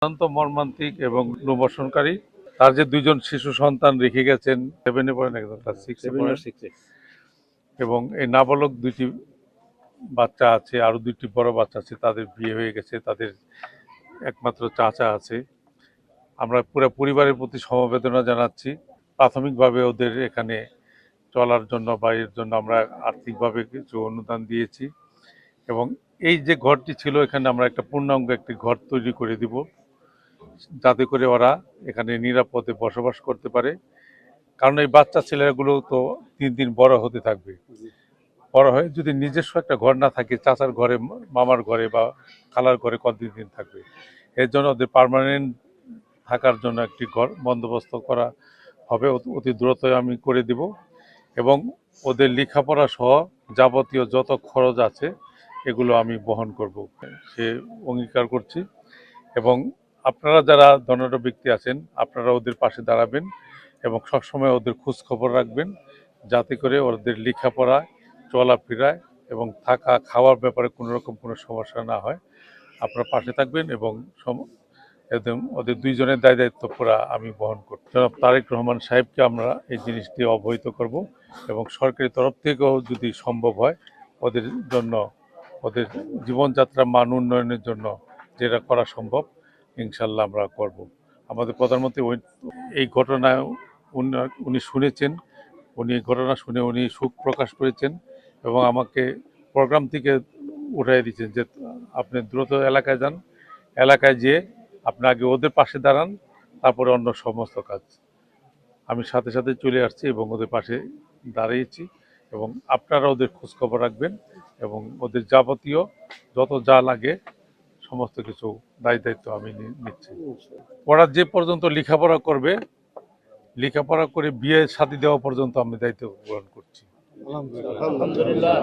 অত্যন্ত মর্মান্তিক এবং প্রহসনকারী। তার যে দুইজন শিশু সন্তান রেখে গেছেন, 7-এ পড়েন, একজন ক্লাস 6-এ পড়েন, এবং এই নাবালক দুইটি বাচ্চা আছে, আরো দুইটি বড় বাচ্চা আছে, তাদের বিয়ে হয়ে গেছে, তাদের একমাত্র চাচা আছে। আমরা পুরো পরিবারের প্রতি সমবেদনা জানাচ্ছি। প্রাথমিকভাবে ওদের এখানে চলার জন্য বা এর জন্য আমরা আর্থিকভাবে কিছু অনুদান দিয়েছি, এবং এই যে ঘরটি ছিল এখানে আমরা একটা পূর্ণাঙ্গ একটি ঘর তৈরি করে দিব, যাতে করে ওরা এখানে নিরাপদে বসবাস করতে পারে। কারণ এই বাচ্চা ছেলেগুলো তো দিন দিন বড় হতে থাকবে, বড় হয়ে যদি নিজস্ব একটা ঘর না থাকে, চাচার ঘরে, মামার ঘরে বা খালার ঘরে কতদিন দিন থাকবে। এর জন্য ওদের পার্মানেন্ট থাকার জন্য একটি ঘর বন্দোবস্ত করা হবে, অতি দ্রুত আমি করে দিব, এবং ওদের লেখাপড়া সহ যাবতীয় যত খরচ আছে এগুলো আমি বহন করব, সে অঙ্গীকার করছি। এবং আপনারা যারা ধনাঢ্য ব্যক্তি আছেন, আপনারা ওদের পাশে দাঁড়াবেন এবং সবসময় ওদের খোঁজ খবর রাখবেন, যাতে করে ওদের লেখাপড়া, চলাফেরায় এবং থাকা খাওয়ার ব্যাপারে কোনো রকম কোনো সমস্যা না হয়। আপনারা পাশে থাকবেন এবং একদম ওদের দুইজনের দায়িত্ব পুরা আমি বহন করব। জনাব তারেক রহমান সাহেবকে আমরা এই জিনিসটি অবহিত করব, এবং সরকারি তরফ থেকেও যদি সম্ভব হয় ওদের জন্য, ওদের জীবনযাত্রার মান উন্নয়নের জন্য যেটা করা সম্ভব ইনশাল্লাহ আমরা করব। আমাদের প্রধানমন্ত্রী এই ঘটনায় উনি শুনেছেন, উনি এই ঘটনা শুনে উনি শোক প্রকাশ করেছেন এবং আমাকে প্রোগ্রাম থেকে উঠাই দিয়েছেন যে আপনি দ্রুত এলাকায় যান, এলাকায় যেয়ে আপনি আগে ওদের পাশে দাঁড়ান, তারপরে অন্য সমস্ত কাজ। আমি সাথে সাথে চলে আসছি এবং ওদের পাশে দাঁড়িয়েছি, এবং আপনারা ওদের খোঁজখবর রাখবেন এবং ওদের যাবতীয় যত যা লাগে সমস্ত কিছু দায়িত্ব আমি নিচ্ছি। ওরা যে পর্যন্ত লেখাপড়া করবে, লেখাপড়া করে বিয়ে শাদী দেওয়া পর্যন্ত আমি দায়িত্ব গ্রহণ করছি। আলহামদুলিল্লাহ।